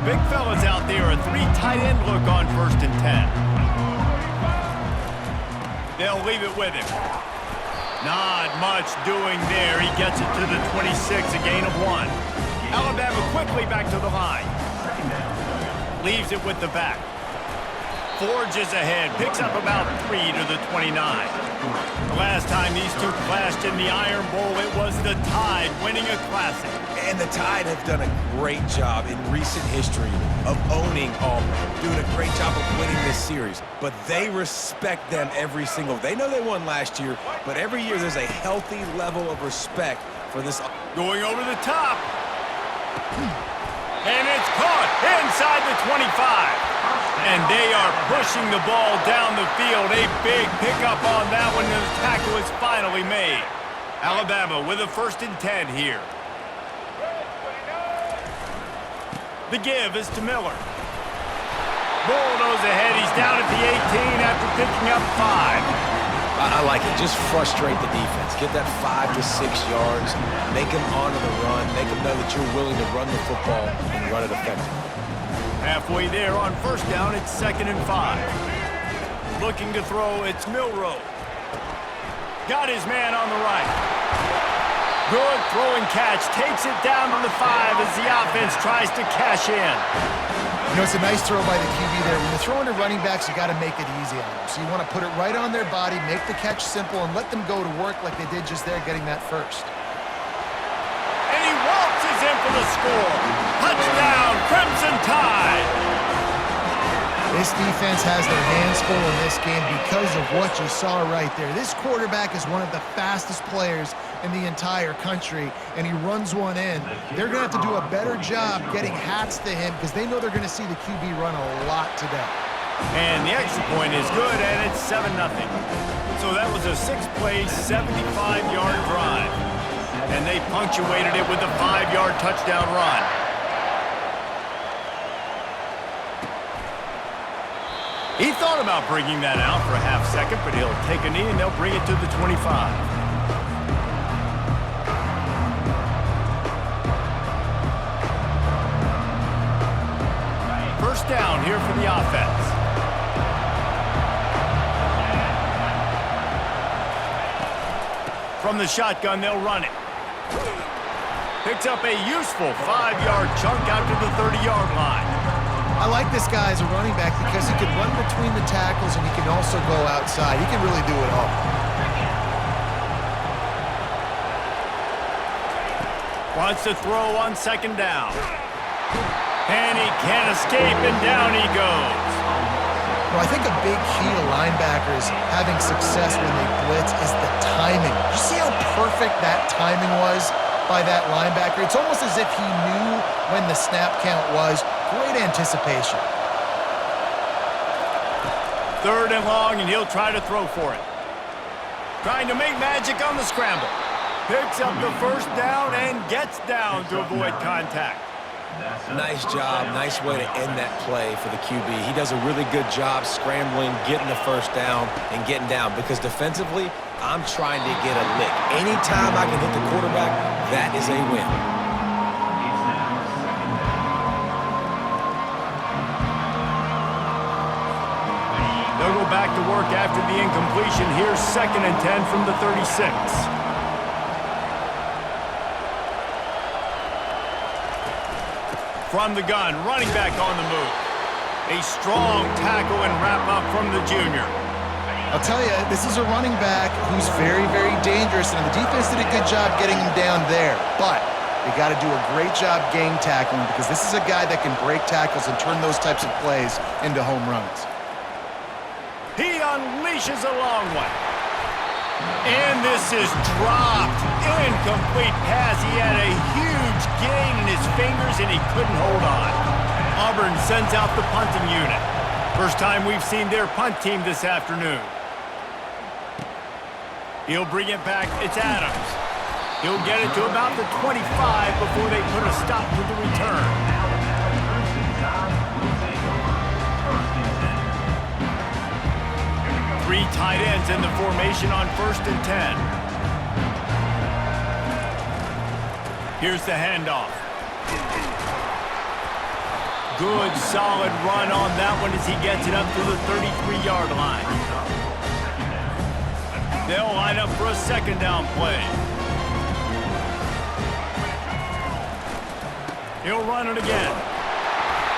big fellas out there, a 3 tight end look on 1st and 10. They'll leave it with him. Not much doing there. He gets it to the 26, a gain of 1. Alabama quickly back to the line. Leaves it with the back. Forges ahead, picks up about 3 to the 29. The last time these two clashed in the Iron Bowl, it was the Tide winning a Classic. And the Tide have done a great job in recent history of owning Auburn, doing a great job of winning this series. But they respect them every single. They know they won last year, but every year there's a healthy level of respect for this. Going over the top. And it's caught inside the 25. And they are pushing the ball down the field. A big pickup on that one, and the tackle is finally made. Alabama with a 1st and 10 here. The give is to Miller. Bulldoze ahead. He's down at the 18 after picking up 5. I like it. Just frustrate the defense. Get that 5 to 6 yards. Make them honor the run. Make them know that you're willing to run the football and run it effectively. Halfway there on 1st down, it's 2nd and 5. Looking to throw, it's Milroe. Got his man on the right. Good throwing catch. Takes it down to the 5 as the offense tries to cash in. You know, it's a nice throw by the QB there. When you're throwing to running backs, you got to make it easy on them. So you want to put it right on their body, make the catch simple, and let them go to work like they did just there, getting that first. And he waltzes in for the score. Touchdown, Crimson Tide. This defense has their hands full in this game because of what you saw right there. This quarterback is one of the fastest players in the entire country, and he runs one in. They're going to have to do a better job getting hats to him because they know they're going to see the QB run a lot today. And the extra point is good, and it's 7-0. So that was a 6-play, 75-yard drive. And they punctuated it with a 5-yard touchdown run. He thought about bringing that out for a half second, but he'll take a knee and they'll bring it to the 25. First down here for the offense. From the shotgun, they'll run it. Picks up a useful 5-yard chunk out to the 30-yard line. I like this guy as a running back because he can run between the tackles and he can also go outside. He can really do it all. Wants to throw on 2nd down. And he can't escape, and down he goes. Well, I think a big key to linebackers having success when they blitz is the timing. You see how perfect that timing was by that linebacker? It's almost as if he knew when the snap count was. Great anticipation. 3rd and long, and he'll try to throw for it. Trying to make magic on the scramble. Picks up the 1st down and gets down to avoid contact. Nice job. Nice way to end that play for the QB. He does a really good job scrambling, getting the 1st down, and getting down. Because defensively, I'm trying to get a lick. Anytime I can hit the quarterback, that is a win. They'll go back to work after the incompletion. Here's 2nd and 10 from the 36. From the gun, running back on the move. A strong tackle and wrap up from the junior. I'll tell you, this is a running back who's very, very dangerous, and the defense did a good job getting him down there. But they got to do a great job game tackling because this is a guy that can break tackles and turn those types of plays into home runs. He unleashes a long one. And this is dropped. Incomplete pass. He had a huge gain in his fingers and he couldn't hold on. Auburn sends out the punting unit. First time we've seen their punt team this afternoon. He'll bring it back. It's Adams. He'll get it to about the 25 before they put a stop to the return. Three tight ends in the formation on 1st and 10. Here's the handoff. Good, solid run on that one as he gets it up to the 33-yard line. They'll line up for a second down play. He'll run it again.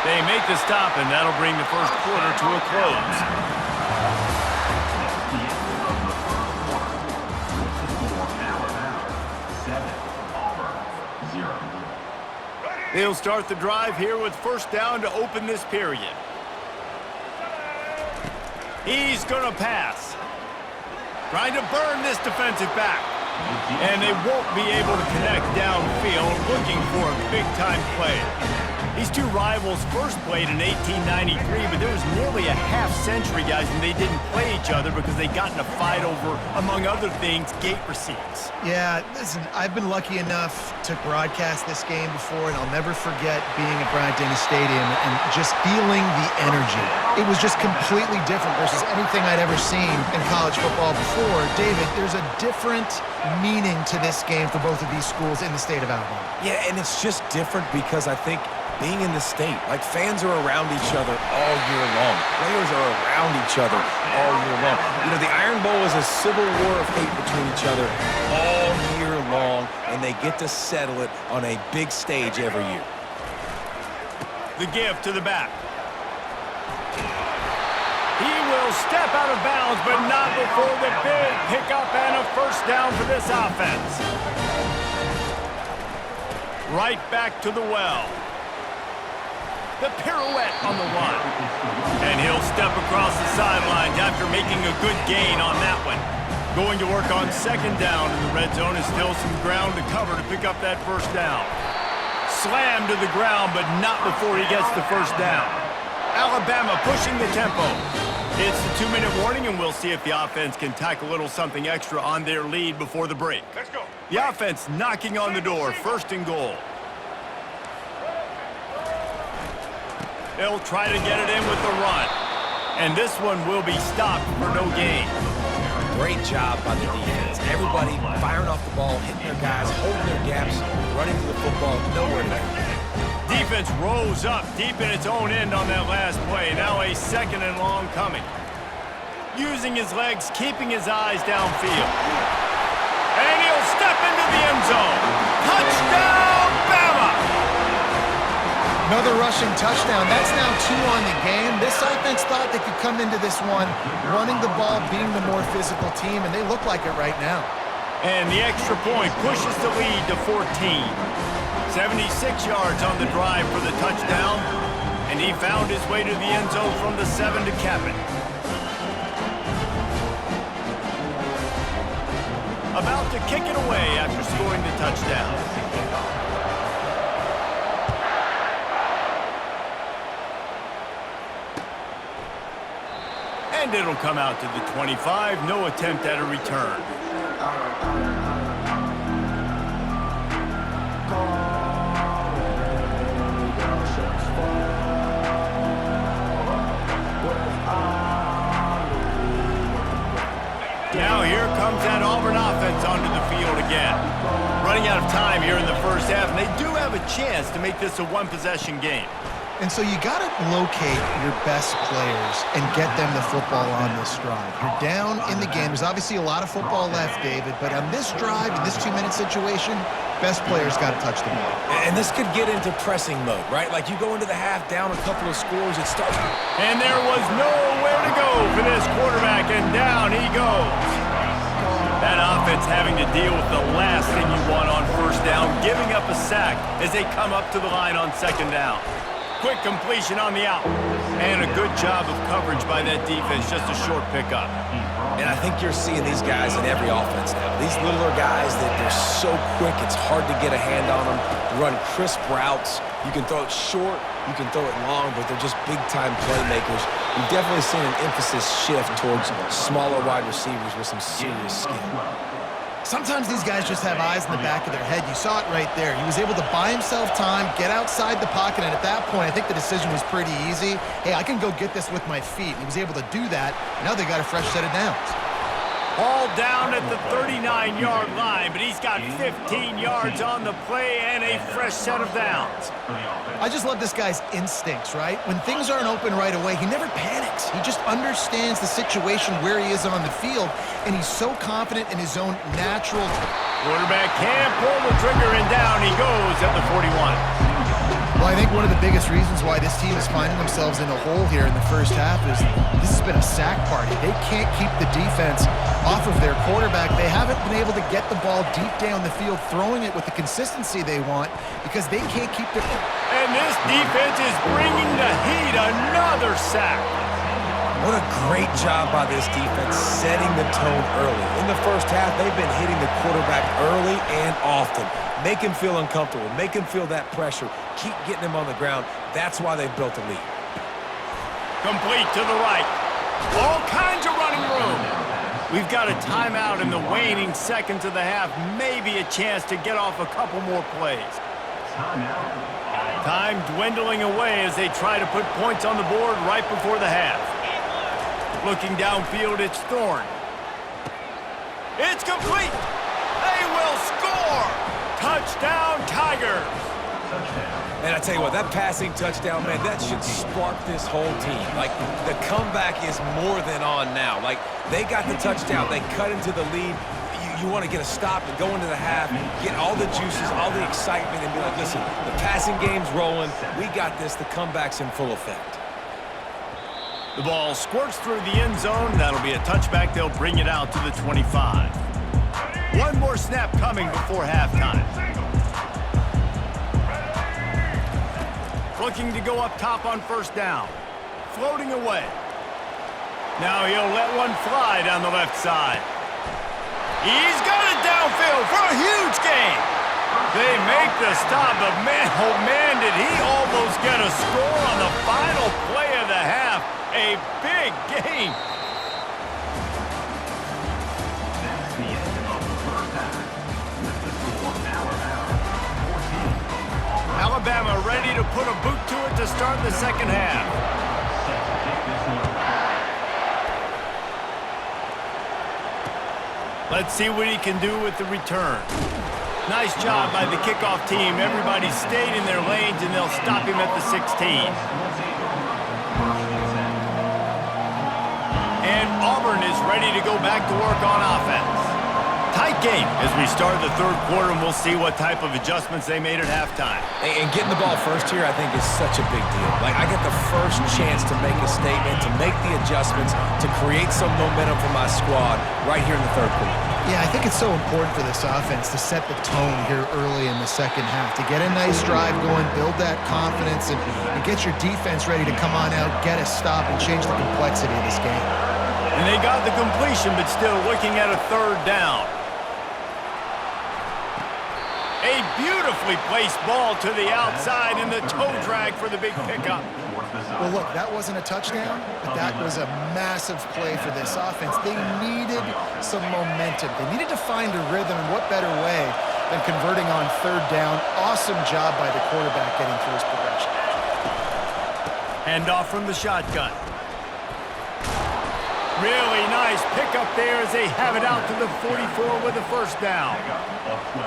They make the stop, and that'll bring the first quarter to a close. They'll start the drive here with first down to open this period. He's going to pass. Trying to burn this defensive back. And they won't be able to connect downfield, looking for a big-time play. These two rivals first played in 1893, but there was nearly a half-century, guys, when they didn't play each other because they got in a fight over, among other things, gate receipts. Yeah, listen, I've been lucky enough to broadcast this game before, and I'll never forget being at Bryant-Denny Stadium and just feeling the energy. It was just completely different versus anything I'd ever seen in college football before. David, there's a different meaning to this game for both of these schools in the state of Alabama. Yeah, and it's just different because I think being in the state, like fans are around each other all year long. Players are around each other all year long. You know, the Iron Bowl is a civil war of hate between each other all year long, and they get to settle it on a big stage every year. The give to the back. He will step out of bounds, but not before the big pickup and a first down for this offense. Right back to the well. The pirouette on the run. And he'll step across the sidelines after making a good gain on that one. Going to work on second down in the red zone is still some ground to cover to pick up that first down. Slammed to the ground, but not before he gets the first down. Alabama pushing the tempo. It's the 2-minute warning, and we'll see if the offense can tack a little something extra on their lead before the break. Let's go. The offense knocking on the door, first and goal. They'll try to get it in with the run. And this one will be stopped for no gain. Great job by the defense. Everybody firing off the ball, hitting their guys, holding their gaps, running to the football, nowhere to go. Defense rose up deep in its own end on that last play. Now a second and long coming. Using his legs, keeping his eyes downfield. And he'll step into the end zone. Touchdown, Bama! Another rushing touchdown. That's now 2 on the game. This offense thought they could come into this one running the ball, being the more physical team, and they look like it right now. And the extra point pushes the lead to 14. 76 yards on the drive for the touchdown, and he found his way to the end zone from the 7 to cap it. About to kick it away after scoring the touchdown. And it'll come out to the 25. No attempt at a return. Now here comes that Auburn offense onto the field again. Running out of time here in the first half, and they do have a chance to make this a one-possession game. And so you got to locate your best players and get them the football on this drive. You're down in the game. There's obviously a lot of football left, David, but on this drive, in this 2-minute situation, best players got to touch the ball. And this could get into pressing mode, right? Like you go into the half, down a couple of scores, it starts. And there was nowhere to go for this quarterback, and down he goes. That offense having to deal with the last thing you want on first down, giving up a sack as they come up to the line on second down. Quick completion on the out. And a good job of coverage by that defense, just a short pickup. And I think you're seeing these guys in every offense now. These littler guys, they're so quick, it's hard to get a hand on them. Run crisp routes. You can throw it short, you can throw it long, but they're just big-time playmakers. We've definitely seen an emphasis shift towards smaller wide receivers with some serious skill. Sometimes these guys just have eyes in the back of their head. You saw it right there. He was able to buy himself time, get outside the pocket, and at that point, I think the decision was pretty easy. Hey, I can go get this with my feet. He was able to do that. Now they got a fresh set of downs. Hauled down at the 39-yard line, but he's got 15 yards on the play and a fresh set of downs. I just love this guy's instincts, right? When things aren't open right away, he never panics. He just understands the situation where he is on the field, and he's so confident in his own natural... Quarterback can't pull the trigger, and down he goes at the 41. Well, I think one of the biggest reasons why this team is finding themselves in a hole here in the first half is this has been a sack party. They can't keep the defense off of their quarterback. They haven't been able to get the ball deep down the field, throwing it with the consistency they want because they can't keep their... And this defense is bringing the heat. Another sack. What a great job by this defense setting the tone early. In the first half, they've been hitting the quarterback early and often. Make him feel uncomfortable. Make him feel that pressure. Keep getting him on the ground. That's why they've built a lead. Complete to the right. All kinds of running room. We've got a timeout in the waning seconds of the half. Maybe a chance to get off a couple more plays. Time dwindling away as they try to put points on the board right before the half. Looking downfield, it's Thorne. It's complete. They will score. Touchdown, Tigers. And I tell you what, that passing touchdown, man, that should spark this whole team. Like, the comeback is more than on now. Like, they got the touchdown. They cut into the lead. You want to get a stop and go into the half, get all the juices, all the excitement, and be like, listen, the passing game's rolling. We got this. The comeback's in full effect. The ball squirts through the end zone. That'll be a touchback. They'll bring it out to the 25. One more snap coming before halftime. Looking to go up top on first down. Floating away. Now he'll let one fly down the left side. He's got it downfield for a huge gain. They make the stop, but man, oh man, did he almost get a score on the final play of the half. A big gain. Alabama ready to put a boot to it to start the second half. Let's see what he can do with the return. Nice job by the kickoff team. Everybody stayed in their lanes, and they'll stop him at the 16. And Auburn is ready to go back to work on offense. Tight game as we start the third quarter, and we'll see what type of adjustments they made at halftime. And getting the ball first here, I think, is such a big deal. Like, I get the first chance to make a statement, to make the adjustments, to create some momentum for my squad right here in the third quarter. Yeah, I think it's so important for this offense to set the tone here early in the second half, to get a nice drive going, build that confidence, and get your defense ready to come on out, get a stop, and change the complexity of this game. And they got the completion, but still looking at a third down. A beautifully placed ball to the outside, and the toe drag for the big pickup. Well, look, that wasn't a touchdown, but that was a massive play for this offense. They needed some momentum. They needed to find a rhythm, and what better way than converting on third down. Awesome job by the quarterback getting through his progression. Handoff from the shotgun. Really nice pickup there as they have it out to the 44 with the first down.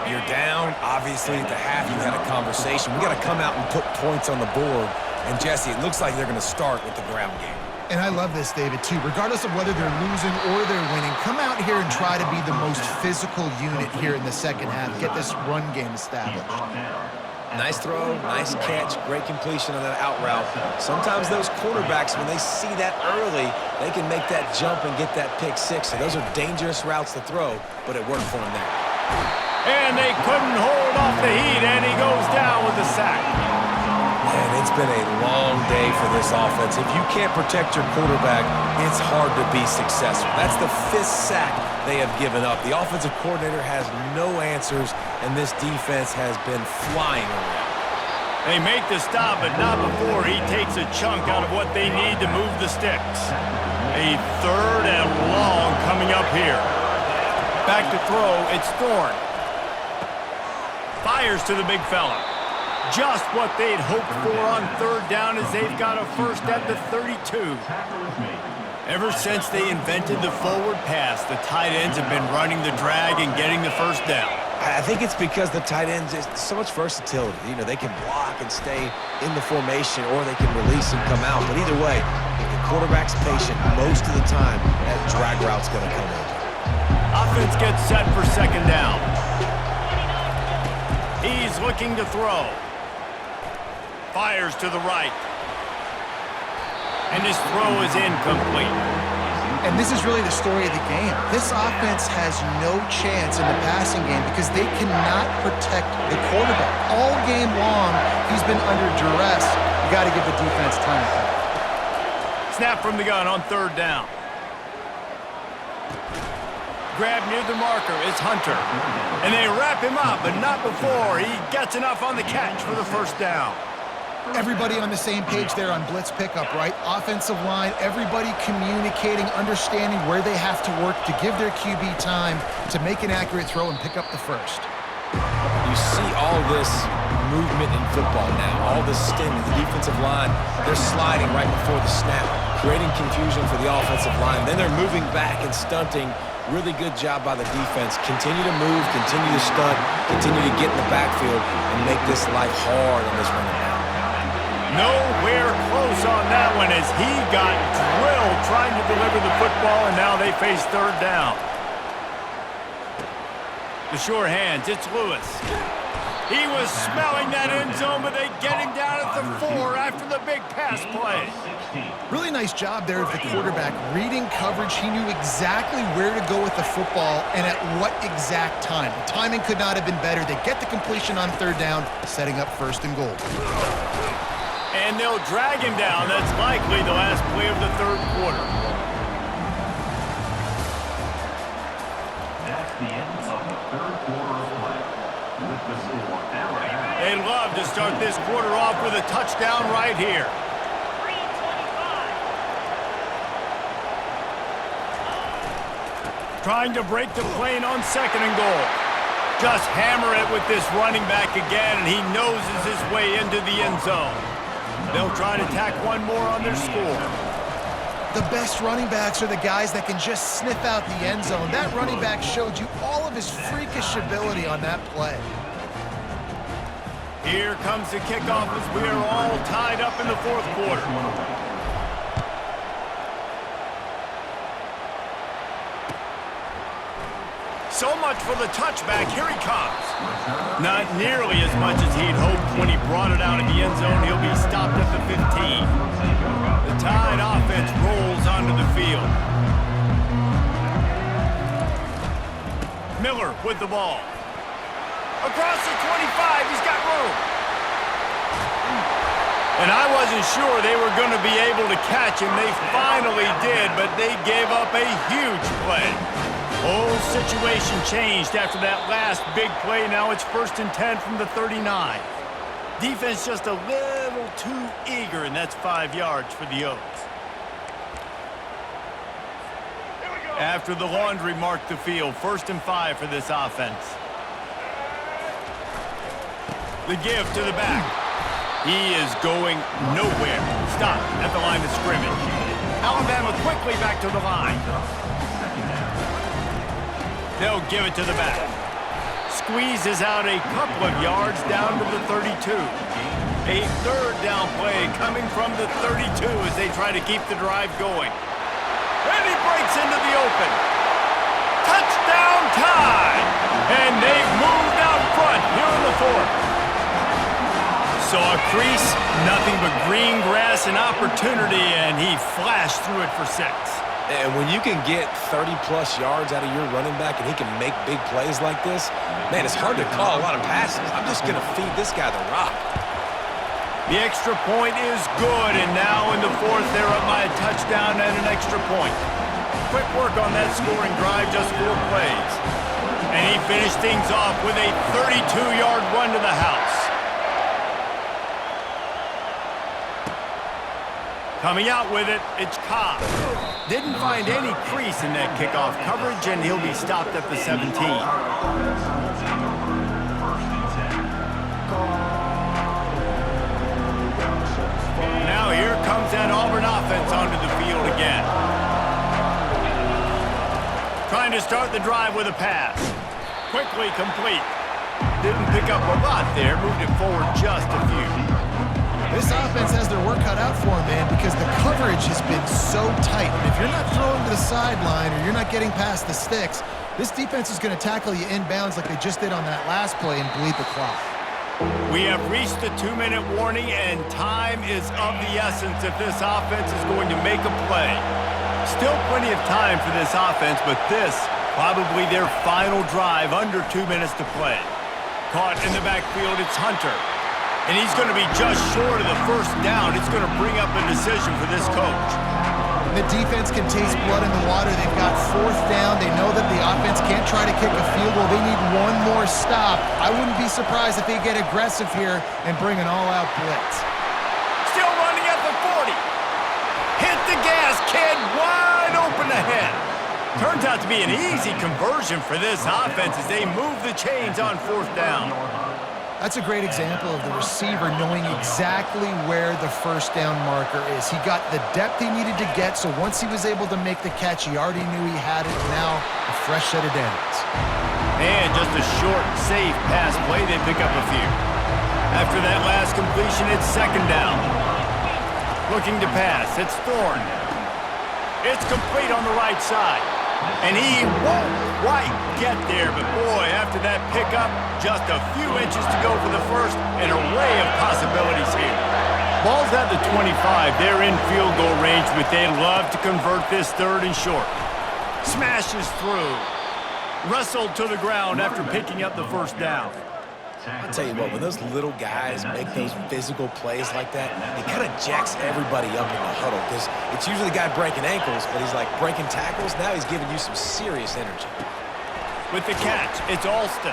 You're down. Obviously, at the half, you had a conversation. We got to come out and put points on the board. And, Jesse, it looks like they're going to start with the ground game. And I love this, David, too. Regardless of whether they're losing or they're winning, come out here and try to be the most physical unit here in the second half. Get this run game established. Nice throw, nice catch, great completion on that out route. Sometimes those quarterbacks, when they see that early, they can make that jump and get that pick six. So those are dangerous routes to throw, but it worked for them there. And they couldn't hold off the heat, and he goes down with the sack. Man, it's been a long day for this offense. If you can't protect your quarterback, it's hard to be successful. That's the 5th sack they have given up. The offensive coordinator has no answers, and this defense has been flying around. They make the stop, but not before he takes a chunk out of what they need to move the sticks. A third and long coming up here. Back to throw, it's Thorne. Fires to the big fella. Just what they'd hoped for on third down as they've got a first at the 32. Ever since they invented the forward pass, the tight ends have been running the drag and getting the first down. I think it's because the tight ends is so much versatility. You know, they can block and stay in the formation, or they can release and come out. But either way, if the quarterback's patient, most of the time, that drag route's going to come in. Offense gets set for second down. He's looking to throw. Fires to the right. And his throw is incomplete. And this is really the story of the game. This offense has no chance in the passing game because they cannot protect the quarterback. All game long, he's been under duress. You got to give the defense time. Snap from the gun on third down. Grab near the marker is Hunter. And they wrap him up, but not before he gets enough on the catch for the first down. Everybody on the same page there on blitz pickup, right? Offensive line, everybody communicating, understanding where they have to work to give their QB time to make an accurate throw and pick up the first. You see all this movement in football now, all this sting of the defensive line. They're sliding right before the snap, creating confusion for the offensive line. Then they're moving back and stunting. Really good job by the defense. Continue to move, continue to stunt, continue to get in the backfield and make this life hard on this running back. Nowhere close on that one as he got drilled trying to deliver the football, and now they face third down. The sure hands, it's Lewis. He was smelling that end zone, but they get him down at the 4 after the big pass play. Really nice job there of the quarterback. Reading coverage, he knew exactly where to go with the football and at what exact time. The timing could not have been better. They get the completion on third down, setting up first and goal. And they'll drag him down. That's likely the last play of the third quarter. That's the end of the third quarter of play. With the score now. They love to start this quarter off with a touchdown right here. Trying to break the plane on second and goal. Just hammer it with this running back again, and he noses his way into the end zone. They'll try to tack one more on their score. The best running backs are the guys that can just sniff out the end zone. That running back showed you all of his freakish ability on that play. Here comes the kickoff as we are all tied up in the fourth quarter. So much for the touchback. Here he comes. Not nearly as much as he'd hoped when he brought it out of the end zone. He'll be stopped at the 15. The Tide offense rolls onto the field. Miller with the ball. Across the 25, he's got room. And I wasn't sure they were going to be able to catch him. They finally did, but they gave up a huge play. Whole situation changed after that last big play. Now it's 1st and 10 from the 39. Defense just a little too eager, and that's 5 yards for the Oaks. After the laundry marked the field, 1st and 5 for this offense. The give to the back. He is going nowhere. Stop at the line of scrimmage. Alabama quickly back to the line. They'll give it to the back. Squeezes out a couple of yards down to the 32. A third down play coming from the 32 as they try to keep the drive going. And he breaks into the open. Touchdown Tide! And they've moved out front here in the fourth. So a crease, nothing but green grass and opportunity, and he flashed through it for 6. And when you can get 30-plus yards out of your running back and he can make big plays like this, man, it's hard to call a lot of passes. I'm just going to feed this guy the rock. The extra point is good, and now in the fourth, they're up by a touchdown and an extra point. Quick work on that scoring drive, just 4 plays. And he finished things off with a 32-yard run to the house. Coming out with it, it's Cobb. Didn't find any crease in that kickoff coverage, and he'll be stopped at the 17. Now here comes that Auburn offense onto the field again. Trying to start the drive with a pass. Quickly complete. Didn't pick up a lot there. Moved it forward just a few. This offense has their work cut out for them, man, because the coverage has been so tight. And if you're not throwing to the sideline or you're not getting past the sticks, this defense is going to tackle you inbounds like they just did on that last play and bleed the clock. We have reached the 2-minute warning, and time is of the essence if this offense is going to make a play. Still plenty of time for this offense, but this probably their final drive, under 2 minutes to play. Caught in the backfield, it's Hunter. And he's going to be just short of the first down. It's going to bring up a decision for this coach. The defense can taste blood in the water. They've got 4th down. They know that the offense can't try to kick a field goal. They need one more stop. I wouldn't be surprised if they get aggressive here and bring an all-out blitz. Still running at the 40. Hit the gas, kid. Wide open ahead. Turns out to be an easy conversion for this offense as they move the chains on 4th down. That's a great example of the receiver knowing exactly where the first down marker is. He got the depth he needed to get, so once he was able to make the catch, he already knew he had it. Now, a fresh set of downs. And just a short, safe pass play, they pick up a few. After that last completion, it's 2nd down. Looking to pass, it's Thorne. It's complete on the right side. And he won't quite get there, but boy, after that pickup, just a few inches to go for the first, an array of possibilities here. Ball's at the 25. They're in field goal range, but they'd love to convert this 3rd and short. Smashes through. Wrestled to the ground after picking up the first down. I'll tell you what, when those little guys make those physical plays like that, it kind of jacks everybody up in the huddle because it's usually the guy breaking ankles, but he's like breaking tackles. Now he's giving you some serious energy. With the catch, it's Alston.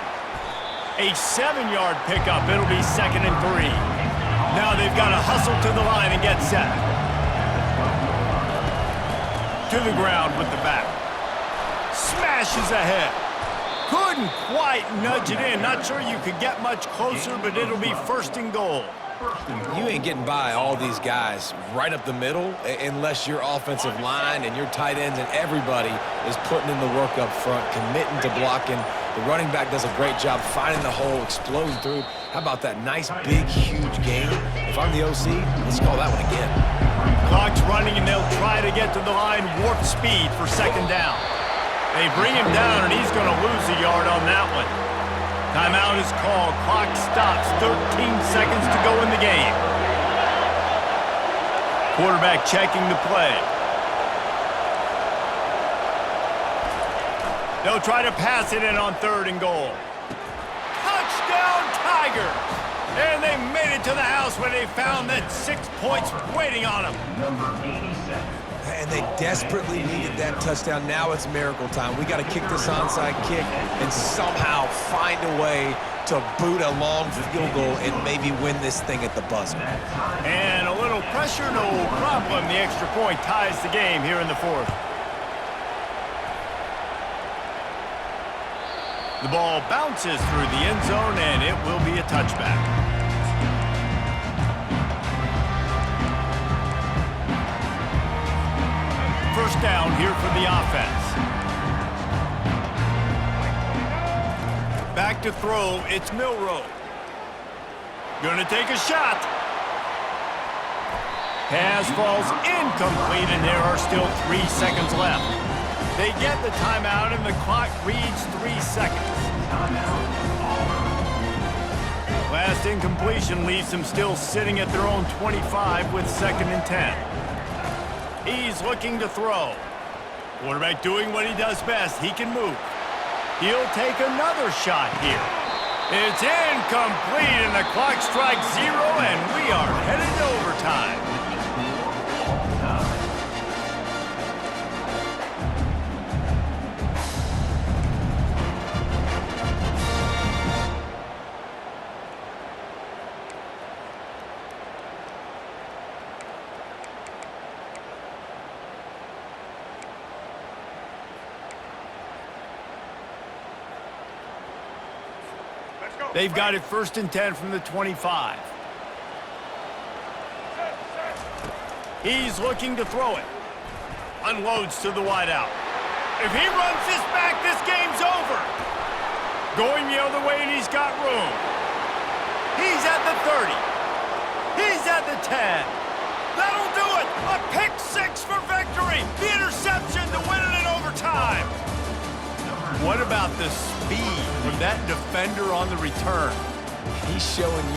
A 7-yard pickup. It'll be 2nd and 3. Now they've got to hustle to the line and get set. To the ground with the back. Smashes ahead. Couldn't quite nudge it in. Not sure you could get much closer, but it'll be 1st and goal. You ain't getting by all these guys right up the middle unless your offensive line and your tight ends and everybody is putting in the work up front, committing to blocking. The running back does a great job finding the hole, exploding through. How about that nice, big, huge game? If I'm the OC, let's call that one again. Clock's running, and they'll try to get to the line warp speed for 2nd down. They bring him down, and he's going to lose a yard on that one. Timeout is called. Clock stops. 13 seconds to go in the game. Quarterback checking the play. They'll try to pass it in on 3rd and goal. Touchdown, Tigers! And they made it to the house where they found that 6 points waiting on them. Number 87. And they desperately needed that touchdown. Now it's miracle time. We got to kick this onside kick and somehow find a way to boot a long field goal and maybe win this thing at the buzzer. And a little pressure, no problem. The extra point ties the game here in the 4th. The ball bounces through the end zone, and it will be a touchback. First down here for the offense. Back to throw, it's Milroe. Gonna take a shot. Pass falls incomplete, and there are still 3 seconds left. They get the timeout, and the clock reads 3 seconds. Last incompletion leaves them still sitting at their own 25 with 2nd and 10. He's looking to throw. Quarterback doing what he does best. He can move. He'll take another shot here. It's incomplete, and the clock strikes 0, and we are headed to overtime. They've got it 1st and 10 from the 25. He's looking to throw it. Unloads to the wideout. If he runs this back, this game's over. Going the other way, and he's got room. He's at the 30. He's at the 10. That'll do it. A pick six for victory. The interception to win it in overtime. What about the speed from that defender on the return? He's showing